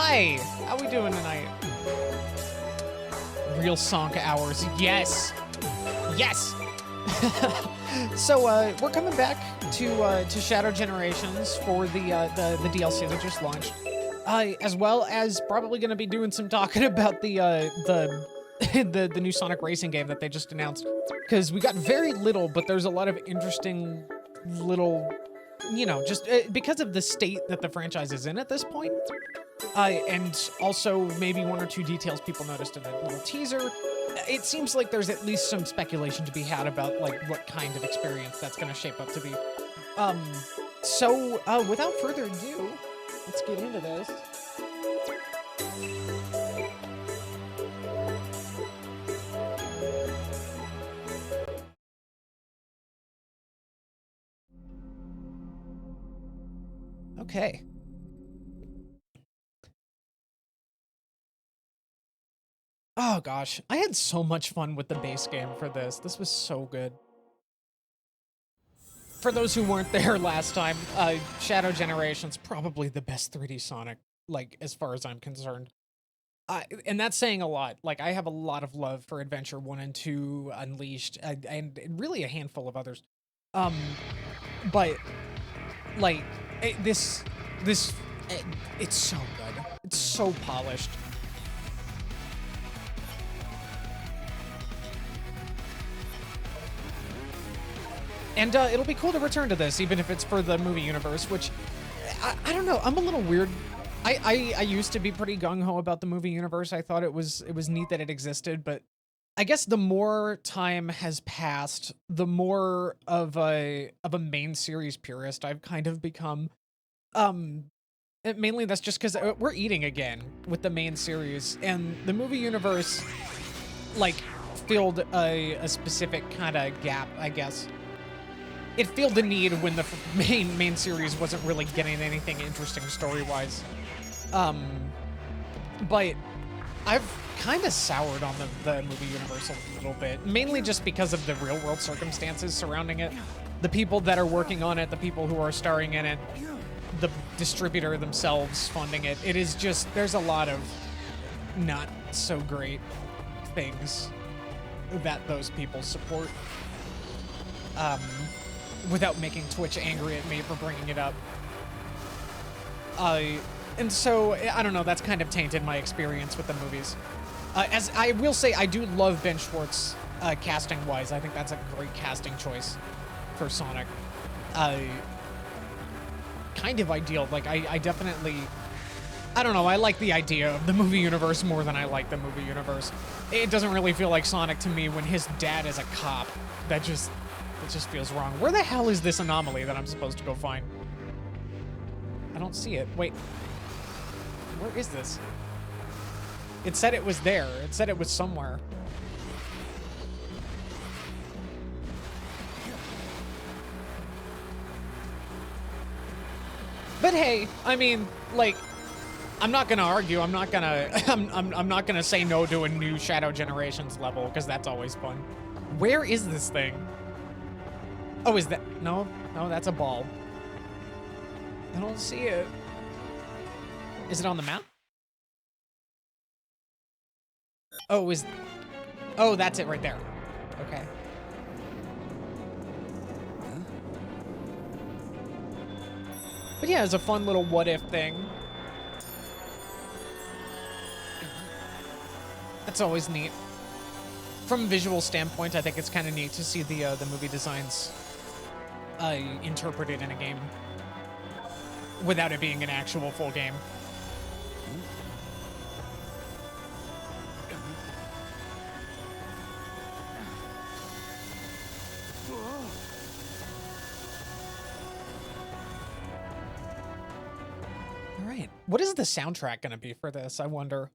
Hi! How we doing tonight? Real Sonk hours. Yes! Yes! So, we're coming back to Shadow Generations for the DLC that just launched. As well as probably gonna be doing some talking about the new Sonic Racing game that they just announced. Because we got very little, but there's a lot of interesting little, you know, just because of the state that the franchise is in at this point. And also maybe one or two details people noticed in the little teaser. It seems like there's at least some speculation to be had about like what kind of experience that's going to shape up to be. So without further ado, let's get into this. Okay. Oh gosh, I had so much fun with the base game for this. This was so good. For those who weren't there last time, Shadow Generations probably the best 3D Sonic, like as far as I'm concerned. And that's saying a lot. Like I have a lot of love for Adventure 1 and 2, Unleashed, and really a handful of others. But like it's so good. It's so polished. And it'll be cool to return to this, even if it's for the movie universe, which, I don't know, I'm a little weird. I used to be pretty gung-ho about the movie universe. I thought it was neat that it existed, but I guess the more time has passed, the more of a main series purist I've kind of become. Mainly that's just because we're eating again with the main series, and the movie universe, like, filled a specific kind of gap, I guess. It filled the need when the main series wasn't really getting anything interesting story-wise. But I've kind of soured on the movie universe a little bit, mainly just because of the real-world circumstances surrounding it. The people that are working on it, the people who are starring in it, the distributor themselves funding it. It is just, there's a lot of not so great things that those people support. Without making Twitch angry at me for bringing it up. And so, I don't know, that's kind of tainted my experience with the movies. As I will say, I do love Ben Schwartz casting-wise. I think that's a great casting choice for Sonic. Kind of ideal. Like, I definitely... I don't know, I like the idea of the movie universe more than I like the movie universe. It doesn't really feel like Sonic to me when his dad is a cop. It just feels wrong. Where the hell is this anomaly that I'm supposed to go find? I don't see it. Wait. Where is this? It said it was there. It said it was somewhere. But hey, I mean, like, I'm not gonna argue. I'm not gonna I'm not gonna say no to a new Shadow Generations level, because that's always fun. Where is this thing? Oh, is that... No, that's a ball. I don't see it. Is it on the map? Oh, Oh, that's it right there. Okay. But yeah, it's a fun little what-if thing. That's always neat. From a visual standpoint, I think it's kind of neat to see the movie designs interpreted in a game without it being an actual full game. All right, what is the soundtrack going to be for this? I wonder.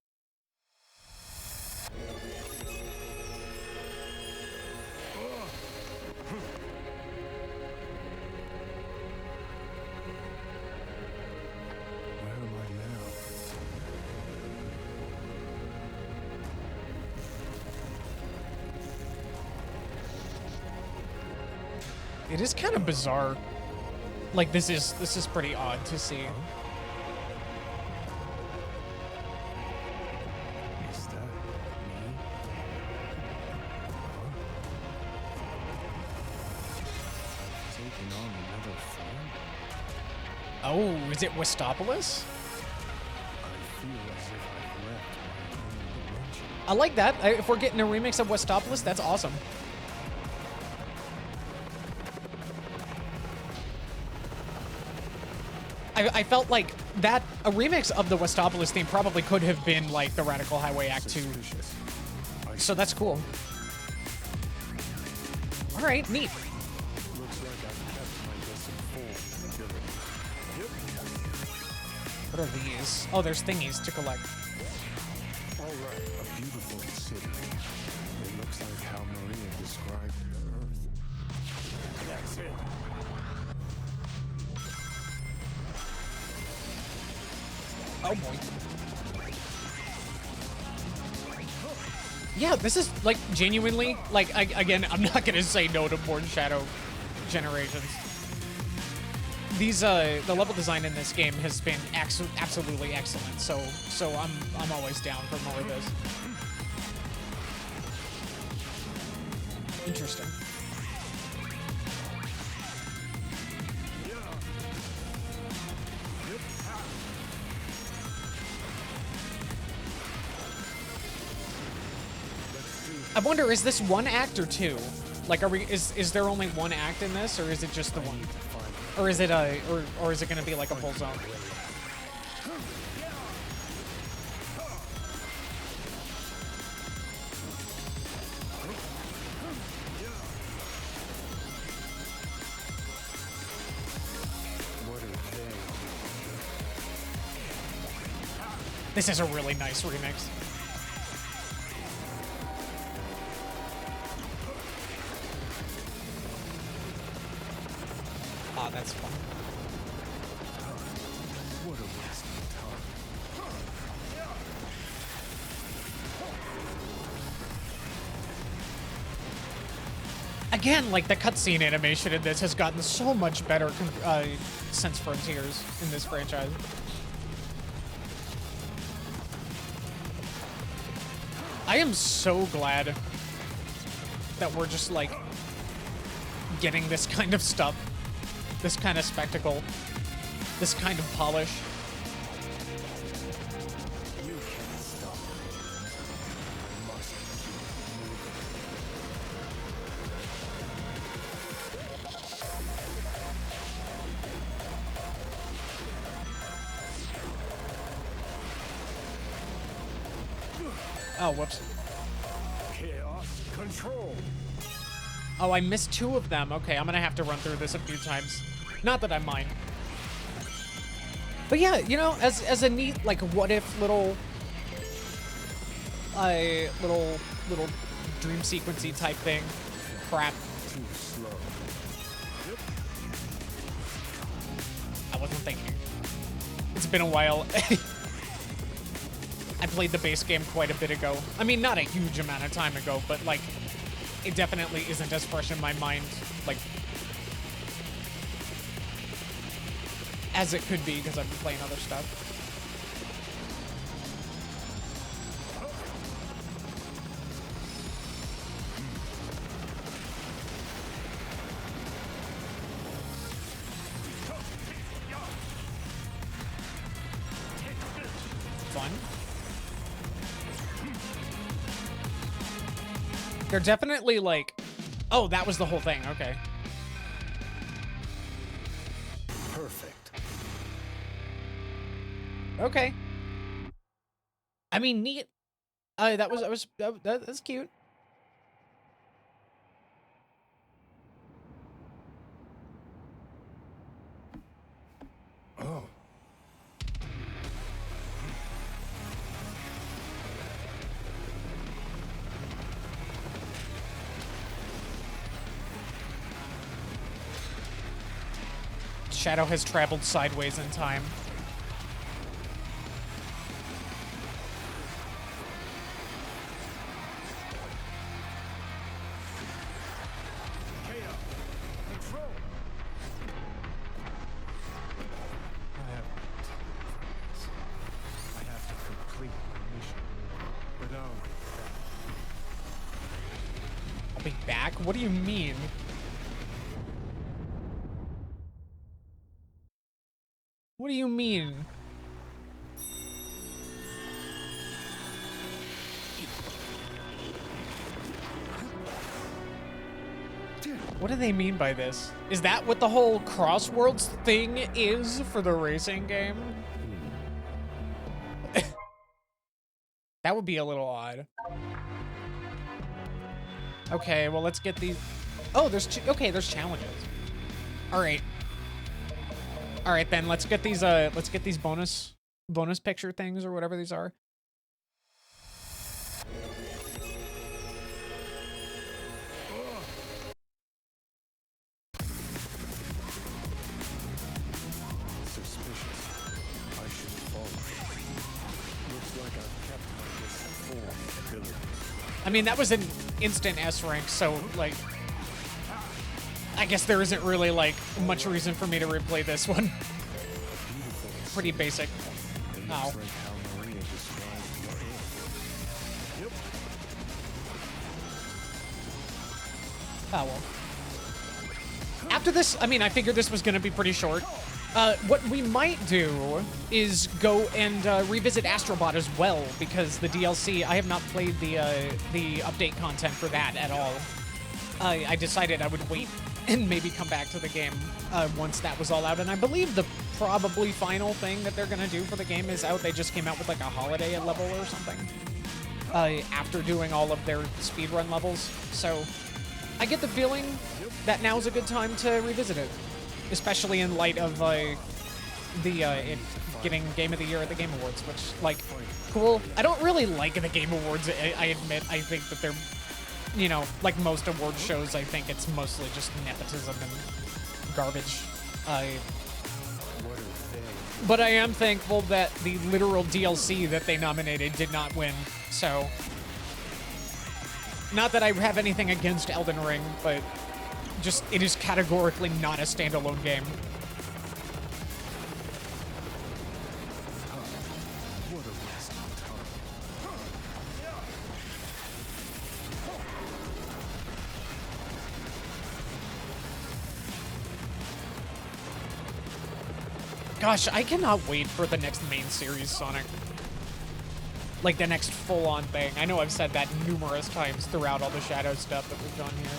It is kind of bizarre. Like, this is pretty odd to see. Oh, is it Westopolis? I like that. If we're getting a remix of Westopolis, that's awesome. I felt like that a remix of the Westopolis theme probably could have been like the Radical Highway Act 2. So that's cool. All right, neat. What are these? Oh, there's thingies to collect. All right, a beautiful city. It looks like how Maria described Earth. That's it. Oh boy. Yeah, this is like genuinely like again. I'm not gonna say no to more Shadow Generations. These the level design in this game has been absolutely excellent. So I'm always down for more of this. Interesting. I wonder, is this one act or two? Like, is there only one act in this, or is it just the one? Or is it or is it gonna be like a full zone? This is a really nice remix. Ah, that's fun. What a waste of time. Again, like the cutscene animation in this has gotten so much better since Frontiers in this franchise. I am so glad that we're just like getting this kind of stuff, this kind of spectacle, this kind of polish. You can't stop me. I must Oh, whoops. Chaos control. Oh, I missed two of them. Okay, I'm gonna have to run through this a few times. Not that I mind. But yeah, you know, as a neat, like, what if little little dream sequency type thing. Crap. Too slow. I wasn't thinking. It's been a while. I played the base game quite a bit ago. I mean, not a huge amount of time ago, but like, it definitely isn't as fresh in my mind, like, as it could be, because I've been playing other stuff. Fun. They're definitely like, oh, that was the whole thing. Okay. Perfect. Okay. I mean, neat. That's cute. Oh. Shadow has traveled sideways in time. Chaos control. I have no time for this. I have to complete my mission. But I'll be back? What do you mean? What do you mean? What do they mean by this? Is that what the whole CrossWorlds thing is for the racing game? That would be a little odd. Okay, well, let's get these. Oh, there's there's challenges. All right. All right, then let's get these bonus picture things or whatever these are. I mean, that was an instant S rank, so, like, I guess there isn't really, like, much reason for me to replay this one. Pretty basic. Ow. Oh, well. After this, I mean, I figured this was gonna be pretty short. What we might do is go and revisit Astrobot as well, because the DLC, I have not played the update content for that at all. I decided I would wait and maybe come back to the game once that was all out, and I believe the probably final thing that they're gonna do for the game is out. They just came out with like a holiday level or something after doing all of their speedrun levels, so I get the feeling that now's a good time to revisit it. Especially in light of it getting Game of the Year at the Game Awards, which, like, cool. I don't really like the Game Awards, I admit. I think that they're, you know, like most award shows, I think it's mostly just nepotism and garbage. But I am thankful that the literal DLC that they nominated did not win, so... Not that I have anything against Elden Ring, but... just, it is categorically not a standalone game. Gosh, I cannot wait for the next main series Sonic. Like, the next full-on thing. I know I've said that numerous times throughout all the Shadow stuff that we've done here.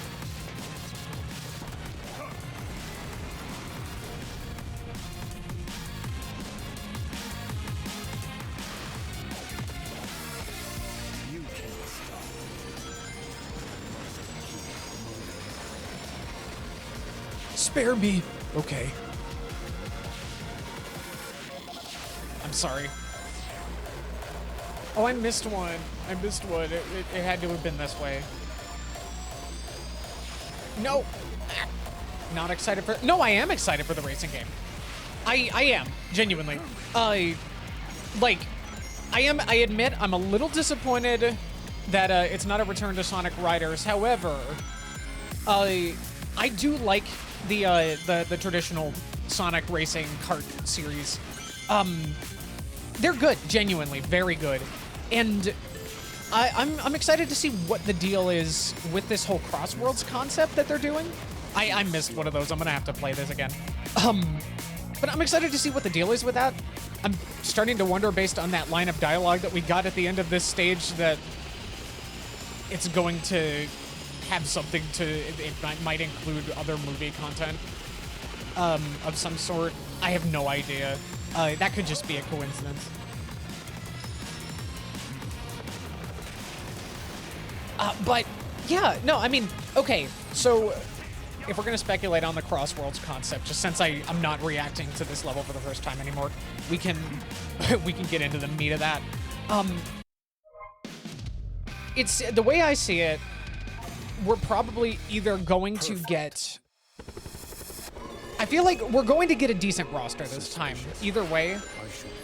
Spare me. Okay. I'm sorry. Oh, I missed one. I missed one. It had to have been this way. No. Not excited for... No, I am excited for the racing game. I am. Genuinely. I admit I'm a little disappointed that it's not a return to Sonic Riders. However, I do like the traditional Sonic racing kart series. They're good, genuinely, very good. And I'm excited to see what the deal is with this whole CrossWorlds concept that they're doing. I missed one of those. I'm gonna have to play this again. But I'm excited to see what the deal is with that. I'm starting to wonder, based on that line of dialogue that we got at the end of this stage, that it's going to have something to... It might include other movie content of some sort. I have no idea. That could just be a coincidence. But, yeah, no, I mean, okay, so if we're going to speculate on the CrossWorlds concept, just since I'm not reacting to this level for the first time anymore, we can get into the meat of that. It's, the way I see it, we're probably either going to get... I feel like we're going to get a decent roster this time, either way.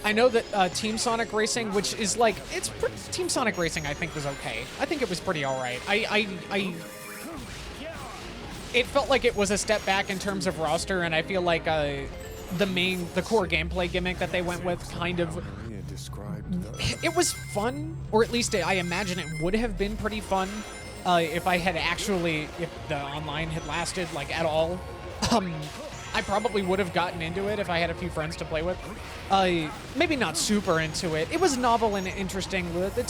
I know that Team Sonic Racing, which is like, Team Sonic Racing I think was okay. I think it was pretty alright. It felt like it was a step back in terms of roster, and I feel like the core gameplay gimmick that they went with kind of... It was fun, or at least I imagine it would have been pretty fun if the online had lasted, like, at all. I probably would have gotten into it if I had a few friends to play with. Maybe not super into it. It was novel and interesting. The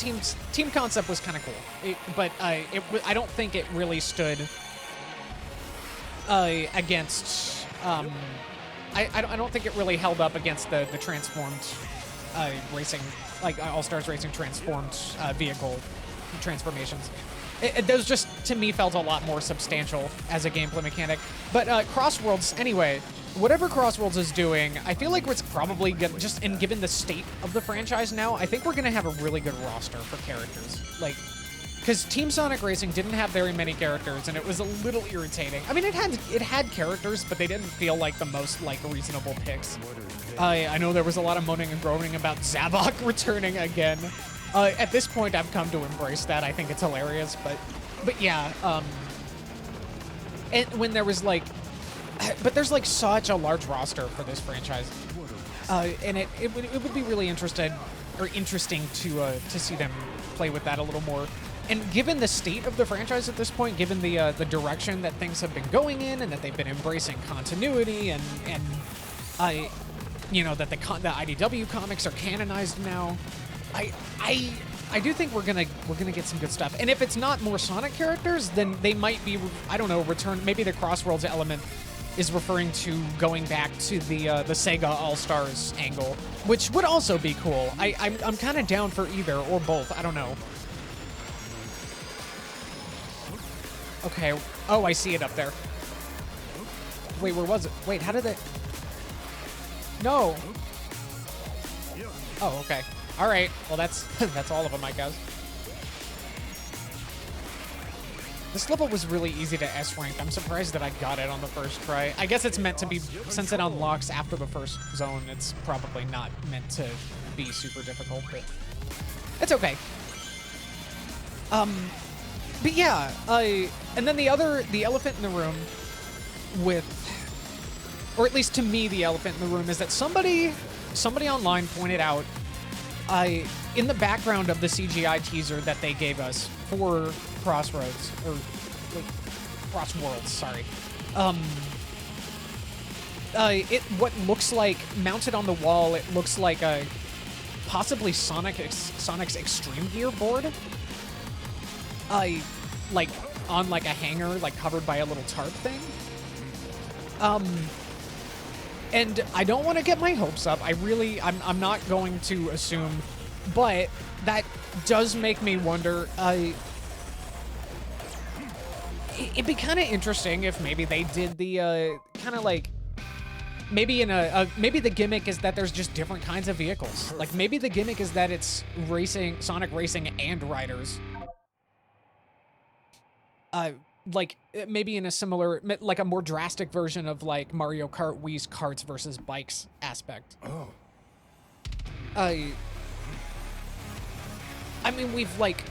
team concept was kind of cool, but I don't think it really stood against. I don't think it really held up against the transformed racing, like All-Stars Racing transformed vehicle transformations. Those just, to me, felt a lot more substantial as a gameplay mechanic. But CrossWorlds, anyway, whatever CrossWorlds is doing, I feel like it's probably good, just in given the state of the franchise now, I think we're going to have a really good roster for characters. Like, because Team Sonic Racing didn't have very many characters, and it was a little irritating. I mean, it had characters, but they didn't feel like the most, like, reasonable picks. I know there was a lot of moaning and groaning about Zavok returning again. At this point, I've come to embrace that. I think it's hilarious, but yeah. And when there was like, but there's like such a large roster for this franchise, and it would be really interesting to see them play with that a little more. And given the state of the franchise at this point, given the direction that things have been going in, and that they've been embracing continuity, and you know, that the IDW comics are canonized now. I do think we're gonna get some good stuff. And if it's not more Sonic characters, then they might be, I don't know, return. Maybe the CrossWorlds element is referring to going back to the Sega All-Stars angle, which would also be cool. I'm kind of down for either or both. I don't know. Okay. Oh, I see it up there. Wait, where was it? Wait, how did it? No. Oh, okay. All right. Well, that's that's all of them, I guess. This level was really easy to S rank. I'm surprised that I got it on the first try. I guess it's meant to be, since it unlocks after the first zone, it's probably not meant to be super difficult, but it's okay. But yeah, and then the elephant in the room with, or at least to me, the elephant in the room is that somebody online pointed out, in the background of the CGI teaser that they gave us for CrossWorlds, sorry. What looks like, mounted on the wall, it looks like a possibly Sonic's Extreme Gear board. Like on like a hanger, like covered by a little tarp thing. And I don't want to get my hopes up. I'm not going to assume, but that does make me wonder. It'd be kind of interesting if maybe they did the kind of like, maybe maybe the gimmick is that there's just different kinds of vehicles. Like maybe the gimmick is that it's Sonic Racing and riders. Like maybe in a similar, like a more drastic version of like Mario Kart Wii's carts versus bikes aspect. Oh. I mean, we've like,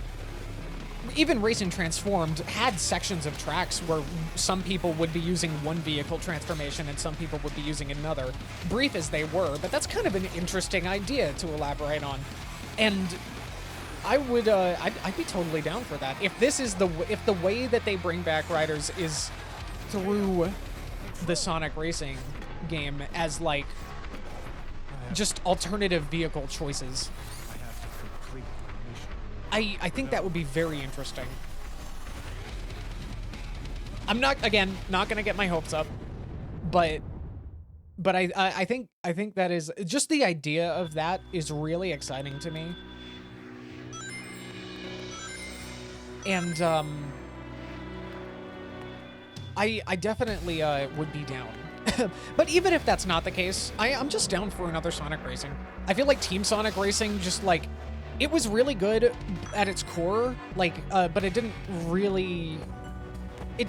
even Racing Transformed had sections of tracks where some people would be using one vehicle transformation and some people would be using another, brief as they were, but that's kind of an interesting idea to elaborate on. And I would, I'd be totally down for that. If this is if the way that they bring back riders is through the Sonic Racing game as like just alternative vehicle choices, I have to complete my mission. I think that would be very interesting. I'm not gonna get my hopes up, but I think that is just, the idea of that is really exciting to me. And I definitely would be down. But even if that's not the case, I'm just down for another Sonic Racing. I feel like Team Sonic Racing just like, it was really good at its core, like, but it didn't really,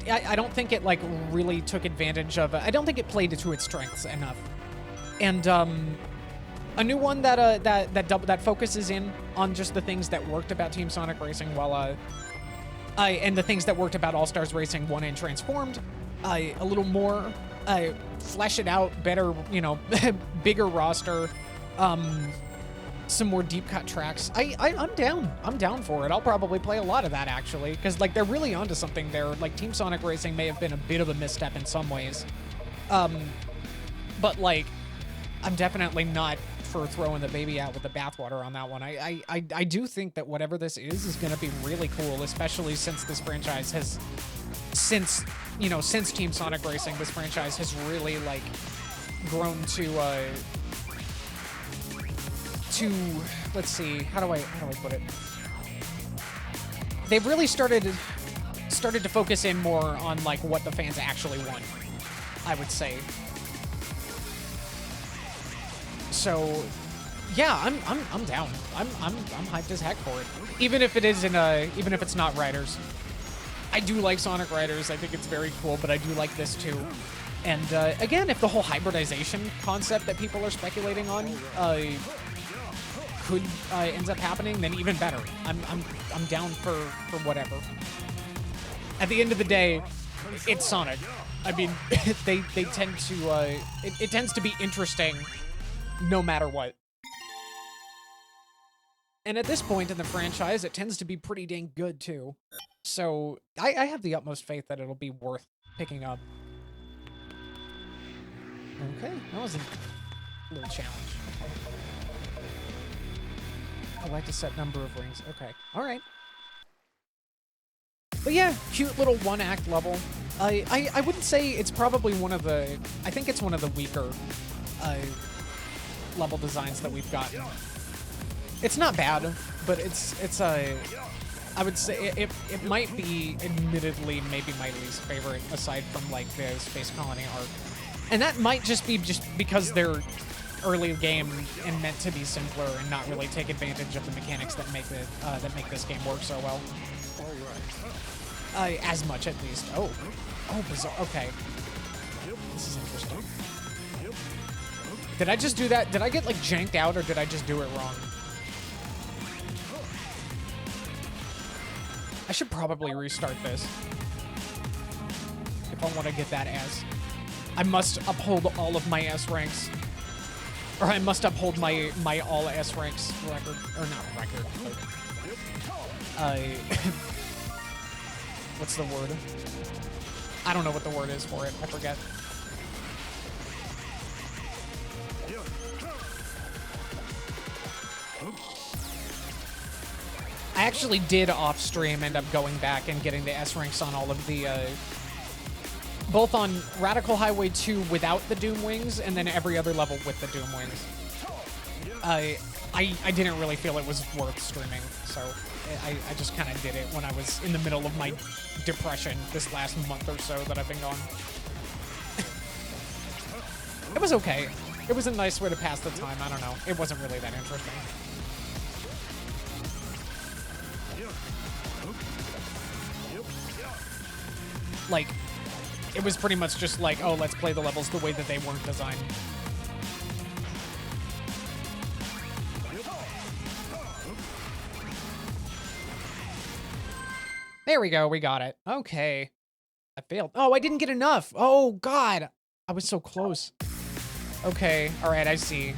I don't think it like really took advantage of, I don't think it played to its strengths enough. And a new one that focuses in on just the things that worked about Team Sonic Racing, while and the things that worked about All-Stars Racing 1 and Transformed, a little more, flesh it out better, you know, bigger roster, some more deep cut tracks. I'm down for it. I'll probably play a lot of that actually, because like they're really onto something there. Like Team Sonic Racing may have been a bit of a misstep in some ways, But, like, I'm definitely not for throwing the baby out with the bathwater on that one. I do think that whatever this is going to be really cool, especially since this franchise has, since Team Sonic Racing, this franchise has really, like, grown to, let's see, how do I put it? They've really started to focus in more on, like, what the fans actually want, I would say. So, yeah, I'm down. I'm hyped as heck for it. Even if it's not Riders. I do like Sonic Riders. I think it's very cool, but I do like this too. And again, if the whole hybridization concept that people are speculating on ends up happening, then even better. I'm down for whatever. At the end of the day, it's Sonic. I mean, they tend to it tends to be interesting no matter what. And at this point in the franchise, it tends to be pretty dang good too. So I have the utmost faith that it'll be worth picking up. Okay, that was a little challenge. I like to set number of rings. Okay, all right. But yeah, cute little one-act level. I wouldn't say it's probably one of the... I think it's one of the weaker level designs that we've gotten. It's not bad, but it's I would say it might be admittedly maybe my least favorite aside from like the Space Colony arc. And that might just be because they're early game and meant to be simpler and not really take advantage of the mechanics that make this game work so well. As much at least. Oh, bizarre. Okay. This is interesting. Did I just do that? Did I get like janked out or did I just do it wrong? I should probably restart this. If I want to get that S. I must uphold all of my S ranks. Or I must uphold my all S ranks record. Or not record, but... what's the word? I don't know what the word is for it. I forget. I actually did off stream end up going back and getting the S ranks on all of the, both on Radical Highway 2 without the Doom Wings and then every other level with the Doom Wings. I didn't really feel it was worth streaming, so I just kind of did it when I was in the middle of my depression this last month or so that I've been gone. It was okay. It was a nice way to pass the time. I don't know. It wasn't really that interesting. Like, it was pretty much just like, oh, let's play the levels the way that they weren't designed. There we go, we got it. Okay. I failed. Oh, I didn't get enough. Oh, God. I was so close. Okay, all right, I see.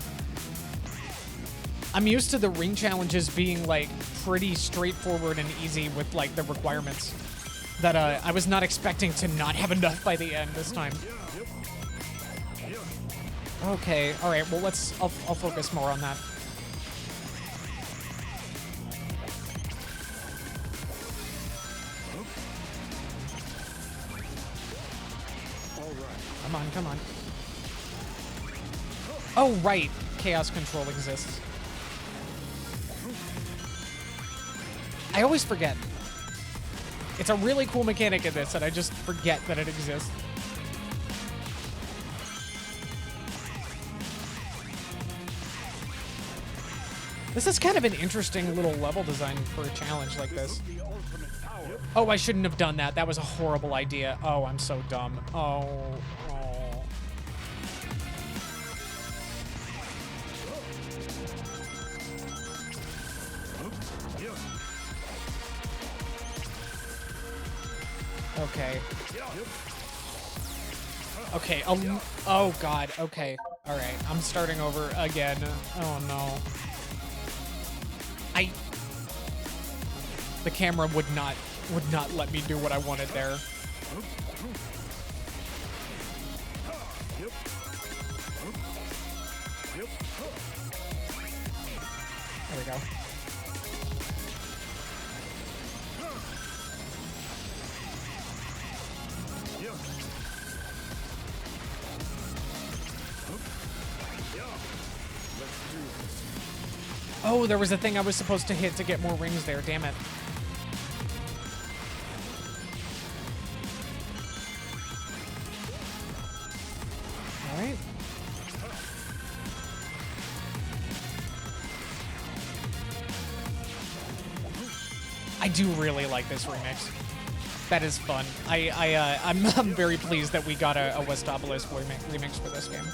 I'm used to the ring challenges being, like, pretty straightforward and easy with, like, the requirements. That I was not expecting to not have enough by the end this time. Okay, all right. Well, I'll focus more on that. Come on, come on. Oh, right. Chaos control exists. I always forget. It's a really cool mechanic in this, and I just forget that it exists. This is kind of an interesting little level design for a challenge like this. Oh, I shouldn't have done that. That was a horrible idea. Oh, I'm so dumb. Oh. Okay. Okay, oh god, okay. Alright, I'm starting over again. Oh no. The camera would not let me do what I wanted there. There we go. Oh, there was a thing I was supposed to hit to get more rings there. Damn it. All right. I do really like this remix. That is fun. I'm very pleased that we got a Westopolis remix for this game.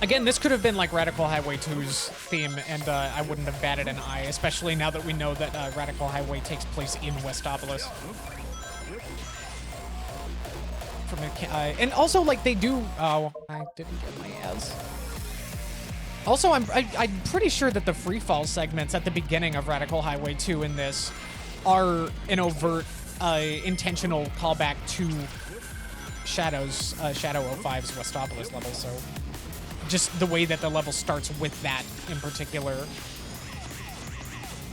Again, this could have been like Radical Highway 2's theme, and I wouldn't have batted an eye, especially now that we know that Radical Highway takes place in Westopolis. From and also, like, they do... Oh, I didn't get my ass. Also, I'm pretty sure that the freefall segments at the beginning of Radical Highway 2 in this are an overt, intentional callback to Shadow 05's Westopolis level, so... Just the way that the level starts with that in particular,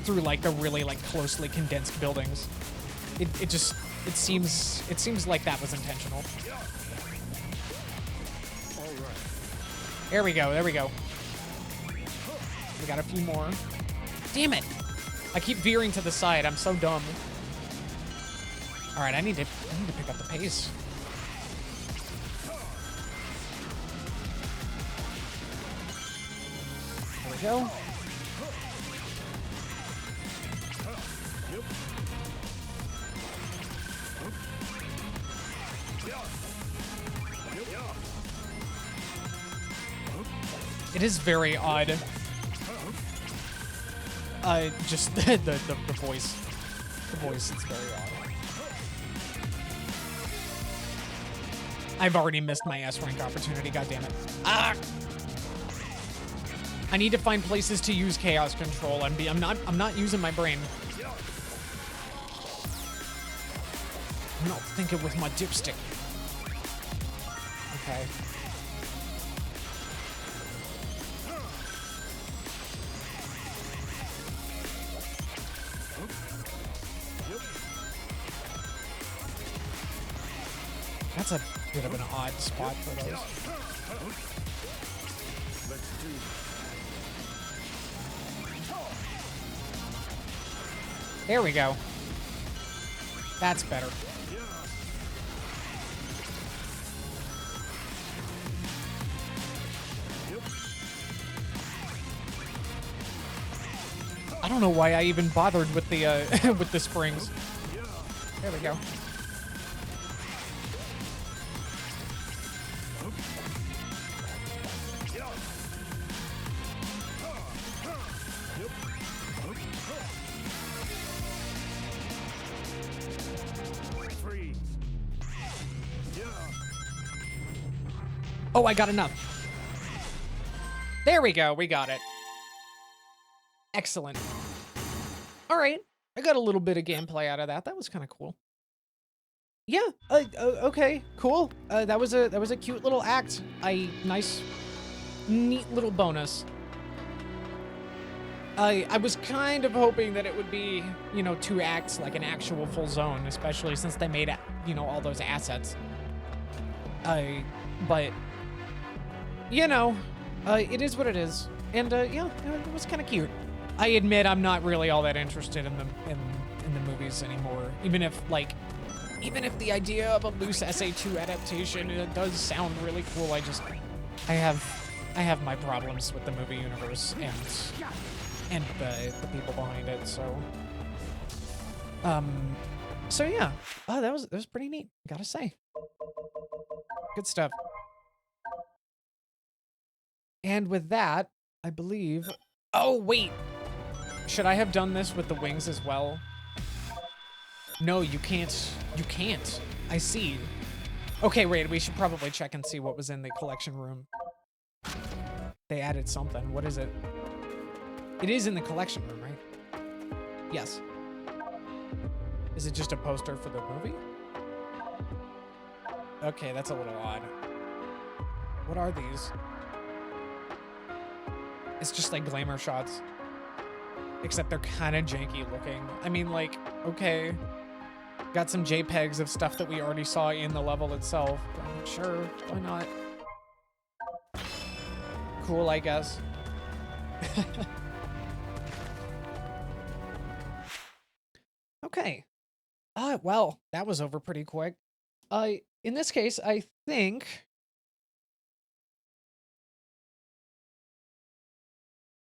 through like the really like closely condensed buildings, it seems like that was intentional. There we go. There we go. We got a few more. Damn it! I keep veering to the side. I'm so dumb. All right, I need to pick up the pace. Go. It is very odd. Just the voice. The voice is very odd. I've already missed my S rank opportunity, goddammit. Ah! I need to find places to use chaos control. I'm not using my brain. I'm not thinking with my dipstick. Okay. That's a bit of an odd spot for those. There we go. That's better. I don't know why I even bothered with the with the springs. There we go. Oh, I got enough. There we go. We got it. Excellent. All right. I got a little bit of gameplay out of that. That was kind of cool. Yeah. Okay. Cool. That was a cute little act. Nice, neat little bonus. I was kind of hoping that it would be, you know, 2 acts, like an actual full zone, especially since they made, you know, all those assets. But you know, it is what it is, and yeah, it was kind of cute. I admit I'm not really all that interested in the movies anymore. Even if the idea of a loose SA2 adaptation, it does sound really cool. I have my problems with the movie universe and the people behind it. So yeah, that was pretty neat, gotta say. Good stuff. And with that, I believe... Oh, wait! Should I have done this with the wings as well? No, you can't. You can't. I see. Okay, wait, we should probably check and see what was in the collection room. They added something. What is it? It is in the collection room, right? Yes. Is it just a poster for the movie? Okay, that's a little odd. What are these? It's just like glamour shots. Except they're kind of janky looking. I mean, like, okay. Got some JPEGs of stuff that we already saw in the level itself. Sure, why not? Cool, I guess. Okay. Well, that was over pretty quick. In this case, I think